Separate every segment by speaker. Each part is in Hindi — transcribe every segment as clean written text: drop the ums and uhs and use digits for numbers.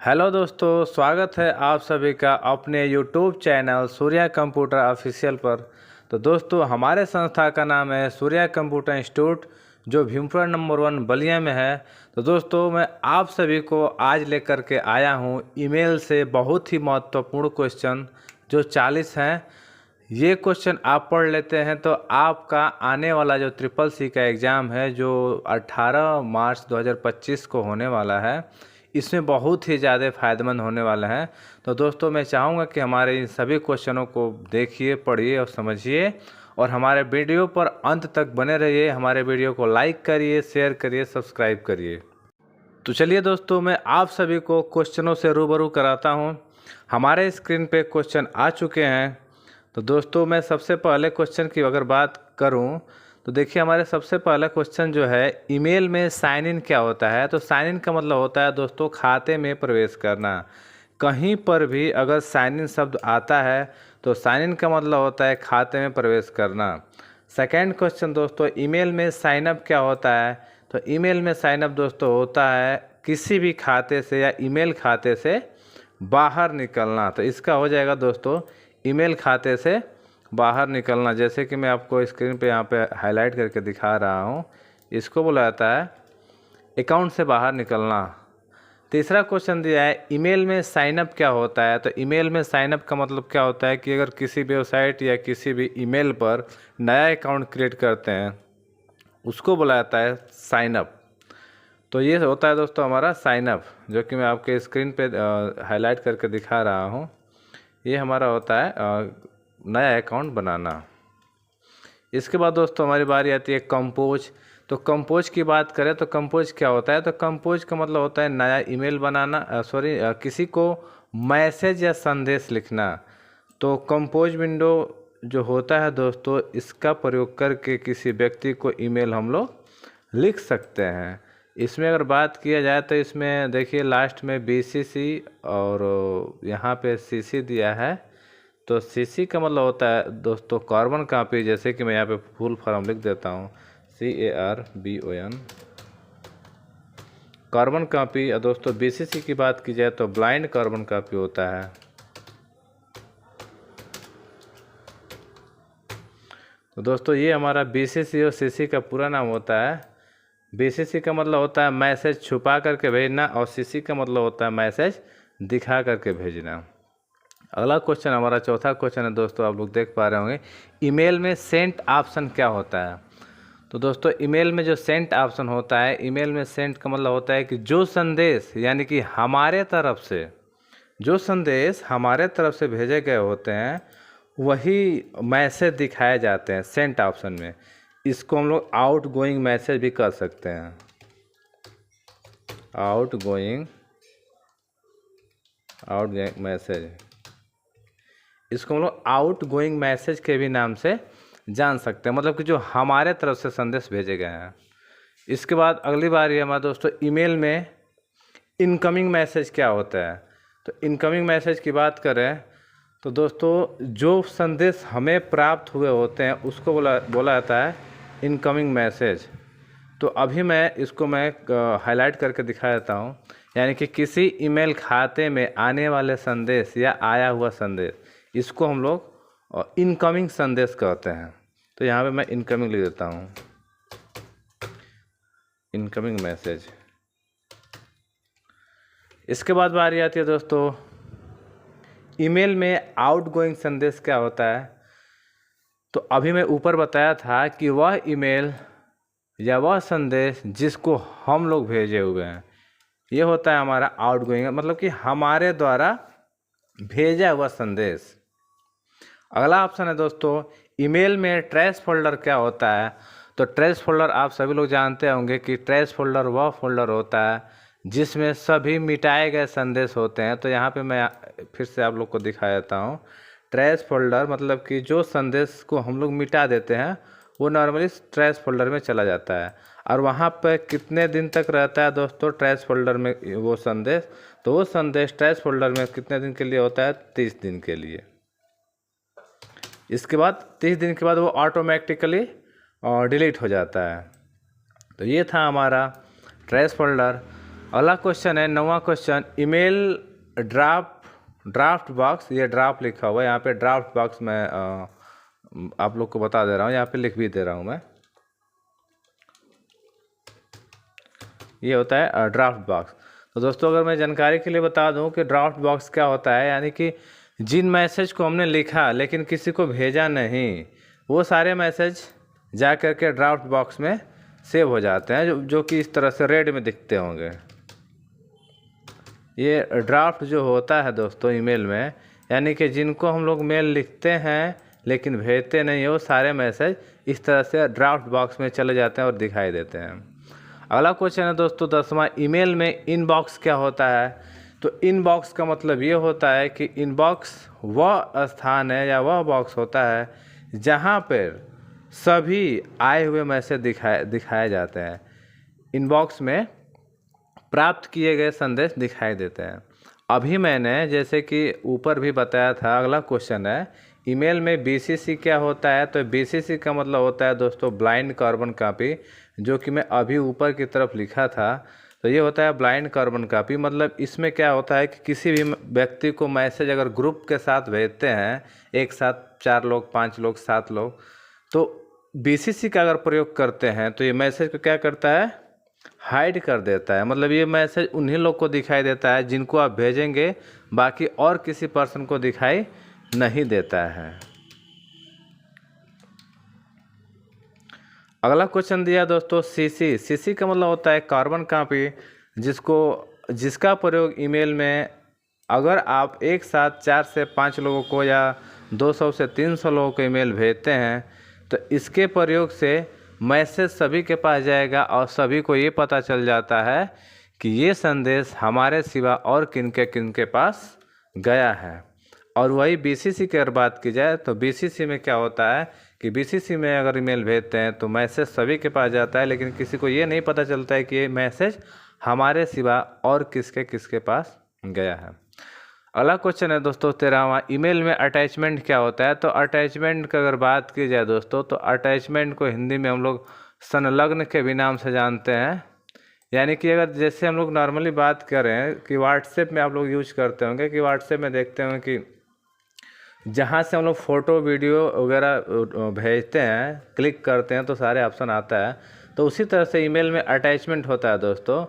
Speaker 1: हेलो दोस्तों, स्वागत है आप सभी का अपने YouTube channel Surya computer official पर। तो दोस्तों, हमारे संस्था का नाम है सूर्या कंप्यूटर इंस्टीट्यूट, जो भीमपुरा नंबर 1 बलिया में है। तो दोस्तों, मैं आप सभी को आज लेकर के आया हूं ईमेल से बहुत ही महत्वपूर्ण क्वेश्चन जो 40 हैं। ये क्वेश्चन आप पढ़ लेते हैं तो आपका आने वाला जो ट्रिपल सी का एग्ज़ाम है, जो 18 मार्च 2025 को होने वाला है, इसमें बहुत ही ज़्यादा फ़ायदेमंद होने वाला है। तो दोस्तों, मैं चाहूँगा कि हमारे इन सभी क्वेश्चनों को देखिए, पढ़िए और समझिए, और हमारे वीडियो पर अंत तक बने रहिए। हमारे वीडियो को लाइक करिए, शेयर करिए, सब्सक्राइब करिए। तो चलिए दोस्तों, मैं आप सभी को क्वेश्चनों से रूबरू कराता हूँ। हमारे स्क्रीन पे क्वेश्चन आ चुके हैं। तो दोस्तों, मैं सबसे पहले क्वेश्चन की अगर बात करूं तो देखिए, हमारे सबसे पहला क्वेश्चन जो है, ईमेल में साइन इन क्या होता है। तो साइन इन का मतलब होता है दोस्तों खाते में प्रवेश करना। कहीं पर भी अगर साइन इन शब्द आता है तो साइन इन का मतलब होता है खाते में प्रवेश करना। सेकेंड क्वेश्चन दोस्तों, ईमेल में साइन अप क्या होता है। तो ईमेल में साइन अप दोस्तों होता है किसी भी खाते से या ईमेल खाते से बाहर निकलना। तो इसका हो जाएगा दोस्तों ईमेल खाते से बाहर निकलना। जैसे कि मैं आपको स्क्रीन पे यहाँ पे हाईलाइट करके दिखा रहा हूँ, इसको बोला जाता है अकाउंट से बाहर निकलना। तीसरा क्वेश्चन दिया है, ईमेल में साइन अप क्या होता है। तो ईमेल में साइन अप का मतलब क्या होता है कि अगर किसी वेबसाइट या किसी भी ईमेल पर नया अकाउंट क्रिएट करते हैं, उसको बोला जाता है साइन अप। तो ये होता है दोस्तों हमारा साइन अप, जो कि मैं आपके स्क्रीन पे हाईलाइट करके दिखा रहा हूँ। ये हमारा होता है नया अकाउंट बनाना। इसके बाद दोस्तों हमारी बारी आती है कंपोज। तो कंपोज की बात करें तो कंपोज क्या होता है। तो कंपोज का मतलब होता है नया ईमेल बनाना, किसी को मैसेज या संदेश लिखना। तो कंपोज विंडो जो होता है दोस्तों, इसका प्रयोग करके किसी व्यक्ति को ईमेल हम लोग लिख सकते हैं। इसमें अगर बात किया जाए तो इसमें देखिए लास्ट में BCC और यहाँ पे CC दिया है। तो CC का मतलब होता है दोस्तों कार्बन कॉपी। जैसे कि मैं यहाँ पे फुल फॉर्म लिख देता हूँ, CARBON कार्बन कॉपी। और दोस्तों BCC की बात की जाए तो ब्लाइंड कार्बन कॉपी होता है। तो दोस्तों ये हमारा BCC और CC का पूरा नाम होता है। BCC का मतलब होता है मैसेज छुपा करके भेजना, और CC का मतलब होता है मैसेज दिखा करके भेजना। अगला क्वेश्चन, हमारा चौथा क्वेश्चन है दोस्तों, आप लोग देख पा रहे होंगे, ईमेल में सेंट ऑप्शन क्या होता है। तो दोस्तों ईमेल में जो सेंट ऑप्शन होता है, ईमेल में सेंट का मतलब होता है कि जो संदेश, यानी कि हमारे तरफ से जो संदेश हमारे तरफ से भेजे गए होते हैं, वही मैसेज दिखाए जाते हैं सेंट ऑप्शन में। इसको हम लोग आउट गोइंग मैसेज भी कर सकते हैं। आउट गोइंग मैसेज, इसको हम लोग आउट गोइंग मैसेज के भी नाम से जान सकते हैं, मतलब कि जो हमारे तरफ से संदेश भेजे गए हैं। इसके बाद अगली बार ये हमारे दोस्तों, ईमेल में इनकमिंग मैसेज क्या होता है। तो इनकमिंग मैसेज की बात करें तो दोस्तों जो संदेश हमें प्राप्त हुए होते हैं उसको बोला जाता है इनकमिंग मैसेज। तो अभी मैं हाईलाइट करके दिखा देता हूँ, यानी कि किसी ईमेल खाते में आने वाले संदेश या आया हुआ संदेश, इसको हम लोग इनकमिंग संदेश कहते हैं। तो यहाँ पे मैं इनकमिंग लिख देता हूँ, इनकमिंग मैसेज। इसके बाद बारी आती है दोस्तों, ईमेल में आउटगोइंग संदेश क्या होता है। तो अभी मैं ऊपर बताया था कि वह ईमेल या वह संदेश जिसको हम लोग भेजे हुए हैं, ये होता है हमारा आउटगोइंग, मतलब कि हमारे द्वारा भेजा हुआ संदेश। अगला ऑप्शन है दोस्तों, ईमेल में ट्रैश फोल्डर क्या होता है। तो ट्रैश फोल्डर आप सभी लोग जानते होंगे कि ट्रैश फोल्डर वह फोल्डर होता है जिसमें सभी मिटाए गए संदेश होते हैं। तो यहाँ पे मैं फिर से आप लोग को दिखा देता हूँ। ट्रैश फोल्डर मतलब कि जो संदेश को हम लोग मिटा देते हैं, वो नॉर्मली ट्रैश फोल्डर में चला जाता है। और वहाँ पर कितने दिन तक रहता है दोस्तों ट्रैश फोल्डर में वो संदेश। तो वो संदेश ट्रैश फोल्डर में कितने दिन के लिए होता है, 30 दिन के लिए। इसके बाद 30 दिन के बाद वो ऑटोमेटिकली डिलीट हो जाता है। तो ये था हमारा ट्रैश फोल्डर। अगला क्वेश्चन है 9वां क्वेश्चन, ईमेल ड्राफ्ट बॉक्स, ये ड्राफ्ट लिखा हुआ है यहाँ पे, ड्राफ्ट बॉक्स मैं आप लोग को बता दे रहा हूँ, यहाँ पे लिख भी दे रहा हूँ मैं। ये होता है ड्राफ्ट बॉक्स। तो दोस्तों अगर मैं जानकारी के लिए बता दूं कि ड्राफ्ट बॉक्स क्या होता है, यानी कि जिन मैसेज को हमने लिखा लेकिन किसी को भेजा नहीं, वो सारे मैसेज जा कर के ड्राफ्ट बॉक्स में सेव हो जाते हैं, जो कि इस तरह से रेड में दिखते होंगे। ये ड्राफ्ट जो होता है दोस्तों ईमेल में, यानी कि जिनको हम लोग मेल लिखते हैं लेकिन भेजते नहीं है, वो सारे मैसेज इस तरह से ड्राफ्ट बॉक्स में चले जाते हैं और दिखाई देते हैं। अगला क्वेश्चन है दोस्तों 10वां, ईमेल में इनबॉक्स क्या होता है। तो इनबॉक्स का मतलब ये होता है कि इनबॉक्स वह स्थान है या वह बॉक्स होता है जहाँ पर सभी आए हुए मैसेज दिखाए जाते हैं। इनबॉक्स में प्राप्त किए गए संदेश दिखाई देते हैं। अभी मैंने जैसे कि ऊपर भी बताया था, अगला क्वेश्चन है ईमेल में बीसीसी क्या होता है। तो बीसीसी का मतलब होता है दोस्तों ब्लाइंड कार्बन कॉपी, जो कि मैं अभी ऊपर की तरफ लिखा था। तो ये होता है ब्लाइंड कार्बन कॉपी, मतलब इसमें क्या होता है कि किसी भी व्यक्ति को मैसेज अगर ग्रुप के साथ भेजते हैं, एक साथ 4 लोग 5 लोग 7 लोग, तो बीसीसी का अगर प्रयोग करते हैं तो ये मैसेज को क्या करता है, हाइड कर देता है। मतलब ये मैसेज उन्हीं लोग को दिखाई देता है जिनको आप भेजेंगे, बाकी और किसी पर्सन को दिखाई नहीं देता है। अगला क्वेश्चन दिया दोस्तों सीसी। सीसी का मतलब होता है कार्बन कॉपी, जिसका प्रयोग ईमेल में अगर आप एक साथ 4 से 5 लोगों को या 200 से 300 लोगों को ईमेल भेजते हैं, तो इसके प्रयोग से मैसेज सभी के पास जाएगा और सभी को ये पता चल जाता है कि ये संदेश हमारे सिवा और किनके पास गया है। और वही बीसीसी की अगर बात की जाए तो बीसीसी में क्या होता है कि बीसीसी में अगर ईमेल भेजते हैं तो मैसेज सभी के पास जाता है, लेकिन किसी को ये नहीं पता चलता है कि ये मैसेज हमारे सिवा और किसके पास गया है। अगला क्वेश्चन है दोस्तों 13वां, ईमेल में अटैचमेंट क्या होता है। तो अटैचमेंट की अगर बात की जाए दोस्तों, तो अटैचमेंट को हिंदी में हम लोग संलग्न के भी नाम से जानते हैं। यानी कि अगर जैसे हम लोग नॉर्मली बात करें कि व्हाट्सएप में आप लोग यूज करते होंगे, कि व्हाट्सएप में देखते होंगे कि जहाँ से हम लोग फ़ोटो वीडियो वगैरह भेजते हैं, क्लिक करते हैं तो सारे ऑप्शन आता है। तो उसी तरह से ईमेल में अटैचमेंट होता है दोस्तों।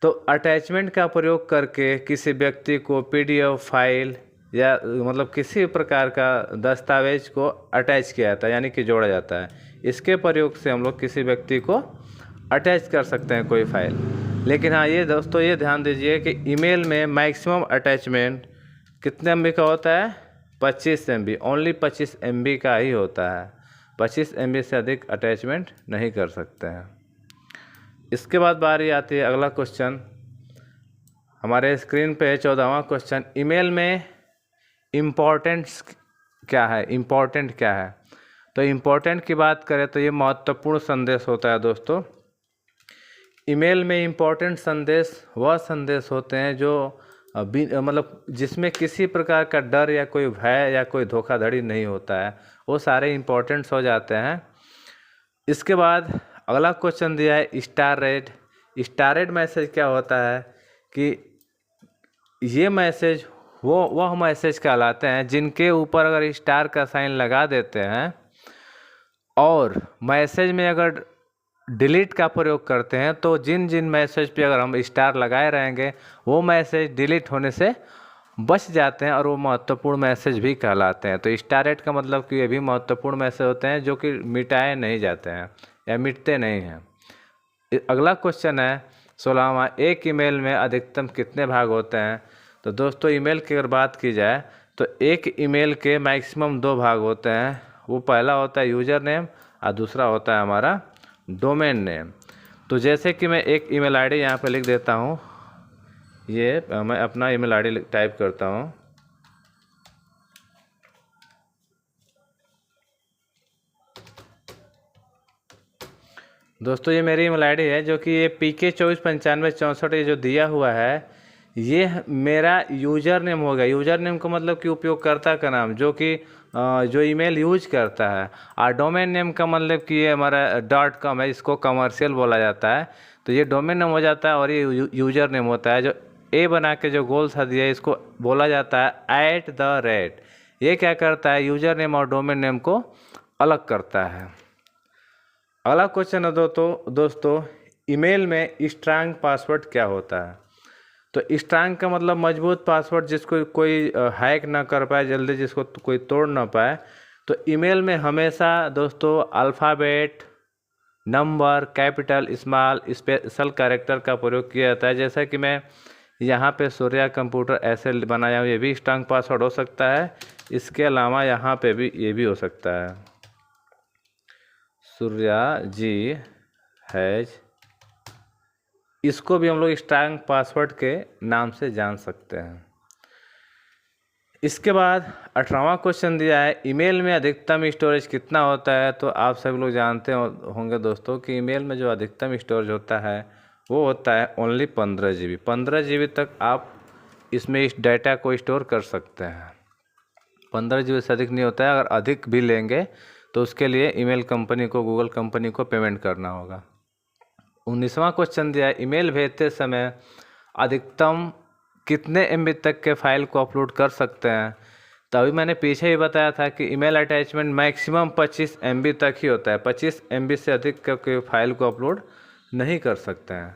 Speaker 1: तो अटैचमेंट का प्रयोग करके किसी व्यक्ति को पीडीएफ फाइल या मतलब किसी प्रकार का दस्तावेज को अटैच किया जाता है, यानी कि जोड़ा जाता है। इसके प्रयोग से हम लोग किसी व्यक्ति को अटैच कर सकते हैं कोई फाइल। लेकिन हाँ ये दोस्तों ये ध्यान दीजिए कि ईमेल में मैक्सिमम अटैचमेंट कितने MB का होता है, 25 MB, ओनली 25 MB का ही होता है। 25 MB से अधिक अटैचमेंट नहीं कर सकते हैं। इसके बाद बारी आती है अगला क्वेश्चन, हमारे स्क्रीन पे 14वां क्वेश्चन, ईमेल में इम्पोर्टेंट्स क्या है, इम्पोर्टेंट क्या है। तो इम्पोर्टेंट की बात करें तो ये महत्वपूर्ण संदेश होता है दोस्तों। ईमेल में इम्पोर्टेंट संदेश वह संदेश होते हैं जो मतलब जिसमें किसी प्रकार का डर या कोई भय या कोई धोखाधड़ी नहीं होता है, वो सारे इम्पोर्टेंट्स हो जाते हैं। इसके बाद अगला क्वेश्चन दिया है star red. Star red message क्या होता है कि ये मैसेज वह मैसेज कहलाते हैं जिनके ऊपर अगर स्टार का साइन लगा देते हैं और मैसेज में अगर डिलीट का प्रयोग करते हैं, तो जिन मैसेज पे अगर हम स्टार लगाए रहेंगे वो मैसेज डिलीट होने से बच जाते हैं और वो महत्वपूर्ण मैसेज भी कहलाते हैं। तो स्टार रेट का मतलब कि ये भी महत्वपूर्ण मैसेज होते हैं जो कि मिटाए नहीं जाते हैं या मिटते नहीं हैं। अगला क्वेश्चन है 16वां, एक ईमेल में अधिकतम कितने भाग होते हैं। तो दोस्तों ईमेल की अगर बात की जाए तो एक ईमेल के मैक्सिमम 2 भाग होते हैं। वो पहला होता है यूज़र नेम और दूसरा होता है हमारा डोमेन नेम। तो जैसे कि मैं एक ईमेल आईडी यहाँ पे लिख देता हूँ, ये मैं अपना ईमेल आईडी टाइप करता हूँ। दोस्तों ये मेरी ईमेल आईडी है, जो कि ये PK249564 ये जो दिया हुआ है ये मेरा यूज़र नेम होगा। यूज़र नेम का मतलब कि उपयोगकर्ता का नाम, जो कि जो ईमेल यूज करता है। और डोमेन नेम का मतलब कि ये हमारा .com है, इसको कमर्शियल बोला जाता है। तो ये डोमेन नेम हो जाता है और ये यूजर नेम होता है। जो ए बना के जो गोल सा दिया है इसको बोला जाता है @। ये क्या करता है, यूजर नेम और डोमेन नेम को अलग करता है। अगला क्वेश्चन है दोस्तों ईमेल में स्ट्रांग पासवर्ड क्या होता है। तो स्ट्रांग का मतलब मजबूत पासवर्ड, जिसको कोई हैक ना कर पाए जल्दी, जिसको कोई तोड़ ना पाए। तो ईमेल में हमेशा दोस्तों alphabet, number, capital, small, special character का प्रयोग किया जाता है। जैसा कि मैं यहाँ पे सूर्या कंप्यूटर ऐसे बनाया हूँ, ये भी स्ट्रांग पासवर्ड हो सकता है। इसके अलावा यहाँ पे भी ये भी हो सकता है, सूर्या जी हैज, इसको भी हम लोग स्ट्रांग पासवर्ड के नाम से जान सकते हैं। इसके बाद 18वां क्वेश्चन दिया है, ईमेल में अधिकतम स्टोरेज कितना होता है। तो आप सभी लोग जानते होंगे दोस्तों कि ईमेल में जो अधिकतम स्टोरेज होता है वो होता है ओनली 15 GB। 15 GB तक आप इसमें इस डाटा को स्टोर कर सकते हैं। 15 GB से अधिक नहीं होता है। अगर अधिक भी लेंगे तो उसके लिए ईमेल कंपनी को, गूगल कंपनी को पेमेंट करना होगा। 19वां क्वेश्चन दिया है, ईमेल भेजते समय अधिकतम कितने MB तक के फाइल को अपलोड कर सकते हैं। तो अभी मैंने पीछे ही बताया था कि ईमेल अटैचमेंट मैक्सिमम 25 MB तक ही होता है। 25 MB से अधिक के फाइल को अपलोड नहीं कर सकते हैं।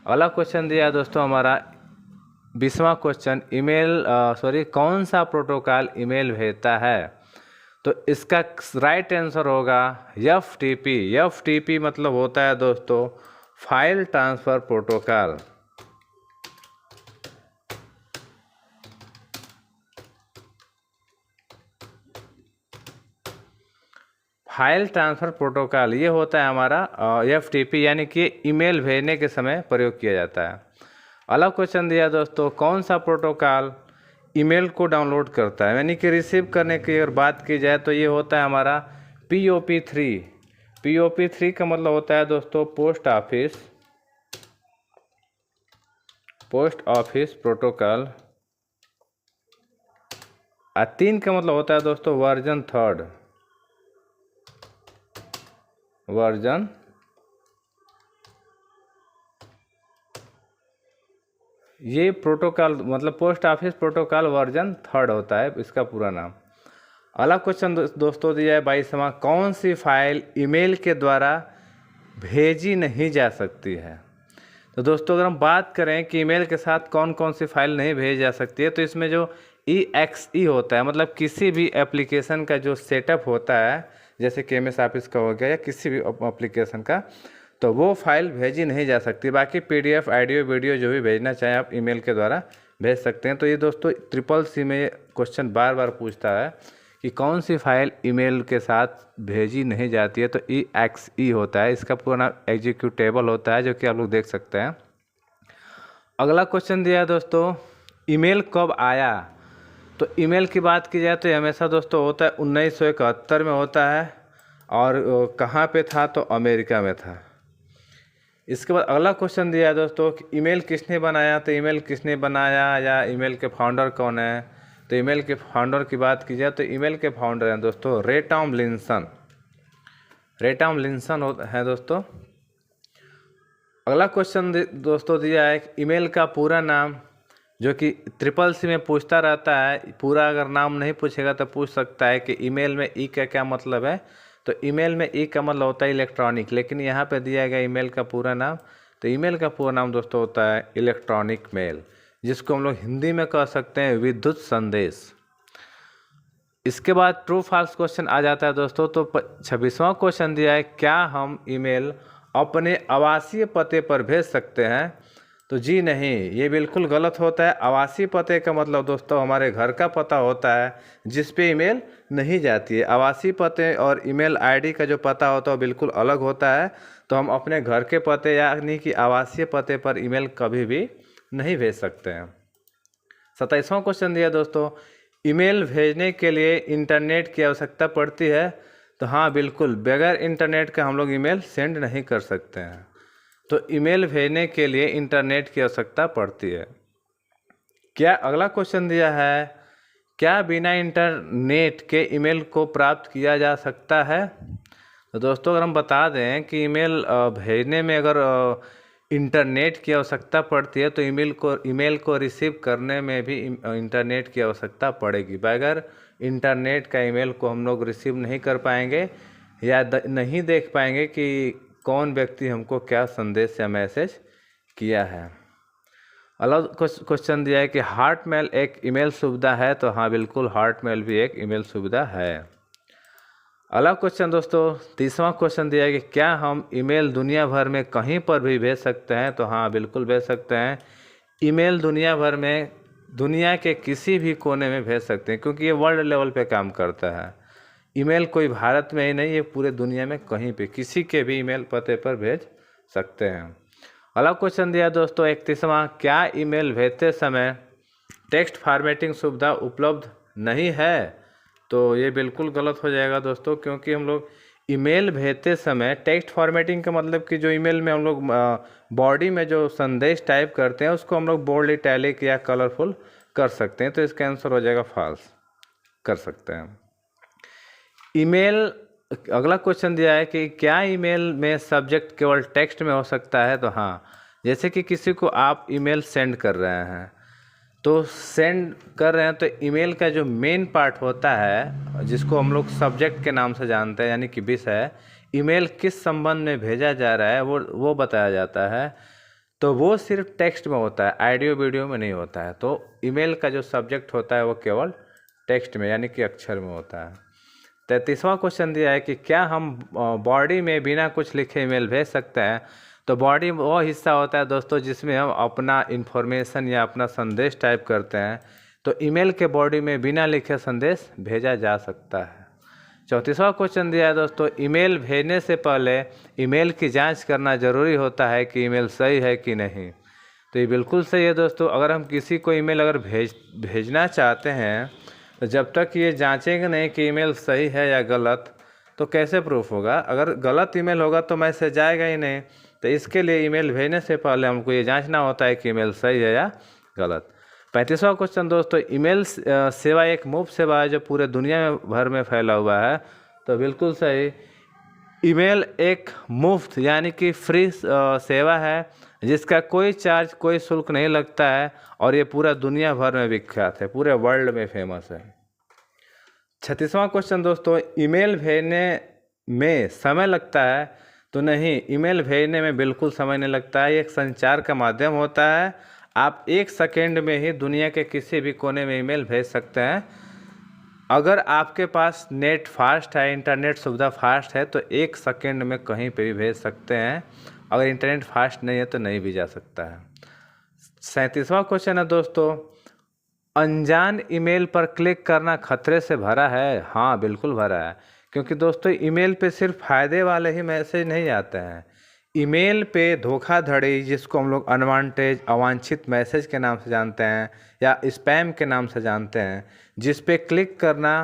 Speaker 1: अगला क्वेश्चन दिया है दोस्तों हमारा 20वां क्वेश्चन, कौन सा प्रोटोकॉल ईमेल भेजता है। तो इसका राइट आंसर होगा FTP। FTP मतलब होता है दोस्तों file transfer protocol. File transfer protocol ये होता है हमारा FTP, यानी कि ईमेल भेजने के समय प्रयोग किया जाता है। अगला क्वेश्चन दिया दोस्तों, कौन सा प्रोटोकॉल ईमेल को डाउनलोड करता है, यानी कि रिसीव करने की अगर बात की जाए तो ये होता है हमारा POP3। POP3 का मतलब होता है दोस्तों पोस्ट ऑफिस प्रोटोकॉल। 3 का मतलब होता है दोस्तों वर्जन 3। ये प्रोटोकॉल मतलब पोस्ट ऑफिस प्रोटोकॉल वर्जन 3 होता है इसका पूरा नाम। अगला क्वेश्चन दोस्तों दिया है 22वां, कौन सी फाइल ईमेल के द्वारा भेजी नहीं जा सकती है। तो दोस्तों अगर हम बात करें कि ईमेल के साथ कौन कौन सी फाइल नहीं भेजी जा सकती है, तो इसमें जो EXE होता है, मतलब किसी भी एप्लीकेशन का जो सेटअप होता है, जैसे कि MS ऑफिस का हो गया या किसी भी एप्लीकेशन का, तो वो फाइल भेजी नहीं जा सकती। बाकी PDF, ऑडियो, वीडियो जो भी भेजना चाहें आप ईमेल के द्वारा भेज सकते हैं। तो ये दोस्तों CCC में ये क्वेश्चन बार बार पूछता है कि कौन सी फाइल ईमेल के साथ भेजी नहीं जाती है। तो EXE होता है, इसका पूरा नाम एग्जीक्यूटेबल होता है, जो कि आप लोग देख सकते हैं। अगला क्वेश्चन दिया है दोस्तों, ईमेल कब आया। तो ईमेल की बात की जाए तो हमेशा दोस्तों होता है 1971 में होता है, और कहाँ पे था, तो अमेरिका में था। इसके बाद अगला क्वेश्चन दिया है दोस्तों कि ईमेल किसने बनाया। तो ईमेल किसने बनाया या ईमेल के फाउंडर कौन है। तो ईमेल के फाउंडर की बात की जाए तो ईमेल के फाउंडर हैं दोस्तों रे टॉमलिंसन है दोस्तों। अगला क्वेश्चन दोस्तों दिया है ईमेल का पूरा नाम, जो कि CCC में पूछता रहता है। पूरा अगर नाम नहीं पूछेगा तो पूछ सकता है कि ईमेल में ई का क्या मतलब है। तो ईमेल में ई का मतलब होता है इलेक्ट्रॉनिक, लेकिन यहाँ पे दिया गया ईमेल का पूरा नाम। तो ईमेल का पूरा नाम दोस्तों होता है इलेक्ट्रॉनिक मेल, जिसको हम लोग हिंदी में कह सकते हैं विद्युत संदेश। इसके बाद ट्रू फॉल्स क्वेश्चन आ जाता है दोस्तों। तो 26वां क्वेश्चन दिया है, क्या हम ईमेल अपने आवासीय पते पर भेज सकते हैं। तो जी नहीं, ये बिल्कुल गलत होता है। आवासीय पते का मतलब दोस्तों हमारे घर का पता होता है, जिस पे ईमेल नहीं जाती है। आवासीय पते और ईमेल आईडी का जो पता होता है वो बिल्कुल अलग होता है। तो हम अपने घर के पते यानी कि आवासीय पते पर ईमेल कभी भी नहीं भेज सकते हैं। 27वां क्वेश्चन दिया दोस्तों, ईमेल भेजने के लिए इंटरनेट की आवश्यकता पड़ती है। तो हाँ बिल्कुल, बगैर इंटरनेट का हम लोग ईमेल सेंड नहीं कर सकते हैं। तो ईमेल भेजने के लिए इंटरनेट की आवश्यकता पड़ती है। क्या अगला क्वेश्चन दिया है, क्या बिना इंटरनेट के ईमेल को प्राप्त किया जा सकता है। तो दोस्तों अगर हम बता दें कि ईमेल भेजने में अगर इंटरनेट की आवश्यकता पड़ती है तो ईमेल को रिसीव करने में भी इंटरनेट की आवश्यकता पड़ेगी। बगैर इंटरनेट का ईमेल को हम लोग रिसीव नहीं कर पाएंगे या नहीं देख पाएंगे कि कौन व्यक्ति हमको क्या संदेश या मैसेज किया है। अलग क्वेश्चन दिया है कि हॉटमेल एक ईमेल सुविधा है, तो हाँ बिल्कुल हॉटमेल भी एक ईमेल सुविधा है। अलग क्वेश्चन दोस्तों, तीसरा क्वेश्चन दिया है कि क्या हम ईमेल दुनिया भर में कहीं पर भी भेज सकते हैं, तो हाँ बिल्कुल भेज सकते हैं। ईमेल दुनिया भर में दुनिया के किसी भी कोने में भेज सकते हैं, क्योंकि ये वर्ल्ड लेवल पे काम करता है। ईमेल कोई भारत में ही नहीं, ये पूरे दुनिया में कहीं पे किसी के भी ईमेल पते पर भेज सकते हैं। अलग क्वेश्चन दिया दोस्तों 31वां, क्या ईमेल भेजते समय टेक्स्ट फॉर्मेटिंग सुविधा उपलब्ध नहीं है, तो ये बिल्कुल गलत हो जाएगा दोस्तों, क्योंकि हम लोग ईमेल भेजते समय टेक्स्ट फॉर्मेटिंग का मतलब कि जो ईमेल में हम लोग बॉडी में जो संदेश टाइप करते हैं उसको हम लोग बोल्ड, इटैलिक या कलरफुल कर सकते हैं, तो इसका आंसर हो जाएगा फॉल्स, कर सकते हैं। ईमेल, अगला क्वेश्चन दिया है कि क्या ईमेल में सब्जेक्ट केवल टेक्स्ट में हो सकता है, तो हाँ, जैसे कि किसी को आप ईमेल सेंड कर रहे हैं, तो सेंड कर रहे हैं तो ईमेल का जो मेन पार्ट होता है जिसको हम लोग सब्जेक्ट के नाम से जानते हैं, यानी कि विषय, ईमेल किस संबंध में भेजा जा रहा है वो बताया जाता है, तो वो सिर्फ टेक्स्ट में होता है, ऑडियो वीडियो में नहीं होता है। तो ईमेल का जो सब्जेक्ट होता है वो केवल टेक्स्ट में यानी कि अक्षर में होता है। 33वां क्वेश्चन दिया है कि क्या हम बॉडी में बिना कुछ लिखे ईमेल भेज सकते हैं, तो बॉडी वो हिस्सा होता है दोस्तों जिसमें हम अपना इन्फॉर्मेशन या अपना संदेश टाइप करते हैं, तो ईमेल के बॉडी में बिना लिखे संदेश भेजा जा सकता है। 34वां क्वेश्चन दिया है दोस्तों, ईमेल भेजने से पहले ईमेल की जांच करना ज़रूरी होता है कि ईमेल सही है कि नहीं, तो ये बिल्कुल सही है दोस्तों। अगर हम किसी को ईमेल अगर भेजना चाहते हैं तो जब तक ये जांचेंगे नहीं कि ईमेल सही है या गलत, तो कैसे प्रूफ होगा। अगर गलत ईमेल होगा तो मैसेज जाएगा ही नहीं, तो इसके लिए ईमेल भेजने से पहले हमको ये जांचना होता है कि ईमेल सही है या गलत। 35वां क्वेश्चन दोस्तों, ईमेल सेवा एक मुफ्त सेवा है जो पूरे दुनिया भर में फैला हुआ है, तो बिल्कुल सही। ईमेल एक मुफ्त यानी कि फ्री सेवा है जिसका कोई चार्ज, कोई शुल्क नहीं लगता है, और ये पूरा दुनिया भर में विख्यात है, पूरे वर्ल्ड में फेमस है। 36वां क्वेश्चन दोस्तों, ईमेल भेजने में समय लगता है, तो नहीं, ईमेल भेजने में बिल्कुल समय नहीं लगता है। ये एक संचार का माध्यम होता है, आप 1 सेकेंड में ही दुनिया के किसी भी कोने में ईमेल भेज सकते हैं। अगर आपके पास नेट फास्ट है, इंटरनेट सुविधा फास्ट है, तो 1 सेकेंड में कहीं पे भी भेज सकते हैं। अगर इंटरनेट फास्ट नहीं है तो नहीं भी जा सकता है। 37वां क्वेश्चन है दोस्तों, अनजान ईमेल पर क्लिक करना खतरे से भरा है, हाँ बिल्कुल भरा है, क्योंकि दोस्तों ईमेल पे सिर्फ फ़ायदे वाले ही मैसेज नहीं आते हैं। ईमेल पे धोखाधड़ी, जिसको हम लोग अनवांटेड, अवांछित मैसेज के नाम से जानते हैं या स्पैम के नाम से जानते हैं, जिस पे क्लिक करना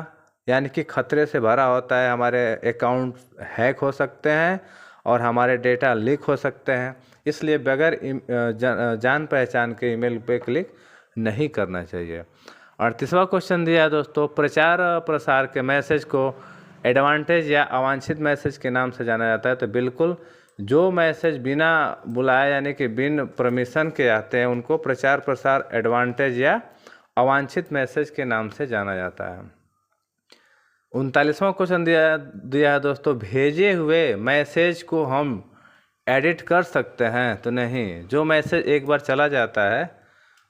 Speaker 1: यानी कि खतरे से भरा होता है। हमारे अकाउंट हैक हो सकते हैं और हमारे डेटा लीक हो सकते हैं, इसलिए बगैर जान पहचान के ईमेल पे क्लिक नहीं करना चाहिए। 38वां क्वेश्चन दिया है दोस्तों, प्रचार प्रसार के मैसेज को एडवांटेज या अवांछित मैसेज के नाम से जाना जाता है, तो बिल्कुल जो मैसेज बिना बुलाए यानी कि बिन परमिशन के आते हैं उनको प्रचार प्रसार, एडवांटेज या अवांछित मैसेज के नाम से जाना जाता है। 39वां क्वेश्चन दिया है दोस्तों, भेजे हुए मैसेज को हम एडिट कर सकते हैं, तो नहीं, जो मैसेज एक बार चला जाता है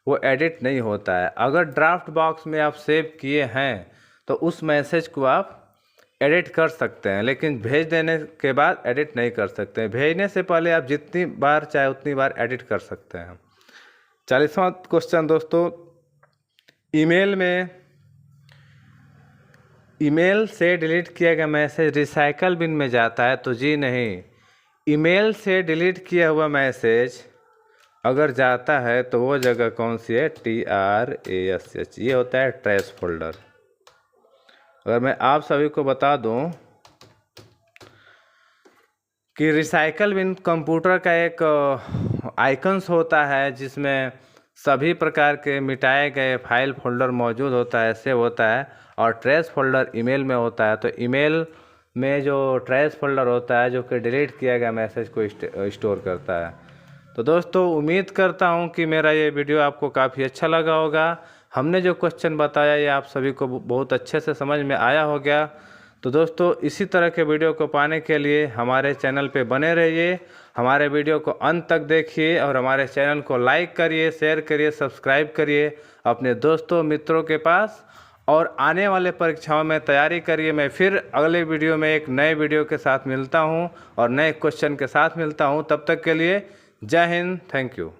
Speaker 1: वो एडिट नहीं होता है। अगर ड्राफ्ट बॉक्स में आप सेव किए हैं तो उस मैसेज को आप एडिट कर सकते हैं, लेकिन भेज देने के बाद एडिट नहीं कर सकते हैं। भेजने से पहले आप जितनी बार चाहे उतनी बार एडिट कर सकते हैं। 40वां क्वेश्चन दोस्तों, ईमेल से डिलीट किया गया मैसेज रिसाइकल बिन में जाता है, तो जी नहीं, ईमेल से डिलीट किया हुआ मैसेज अगर जाता है तो वो जगह कौन सी है, TRASH, ये होता है ट्रैश फोल्डर। अगर मैं आप सभी को बता दूं कि रिसाइकल बिन कंप्यूटर का एक आइकन्स होता है जिसमें सभी प्रकार के मिटाए गए फाइल फोल्डर मौजूद होता है, सेव होता है, और ट्रैश फोल्डर ईमेल में होता है। तो ईमेल में जो ट्रैश फोल्डर होता है जो कि डिलीट किया गया मैसेज को स्टोर करता है। तो दोस्तों उम्मीद करता हूँ कि मेरा ये वीडियो आपको काफ़ी अच्छा लगा होगा। हमने जो क्वेश्चन बताया ये आप सभी को बहुत अच्छे से समझ में आया हो गया। तो दोस्तों इसी तरह के वीडियो को पाने के लिए हमारे चैनल पे बने रहिए, हमारे वीडियो को अंत तक देखिए और हमारे चैनल को लाइक करिए, शेयर करिए, सब्सक्राइब करिए अपने दोस्तों मित्रों के पास, और आने वाले परीक्षाओं में तैयारी करिए। मैं फिर अगले वीडियो में एक नए वीडियो के साथ मिलता हूं और नए क्वेश्चन के साथ मिलता हूं। तब तक के लिए जय हिंद, थैंक यू।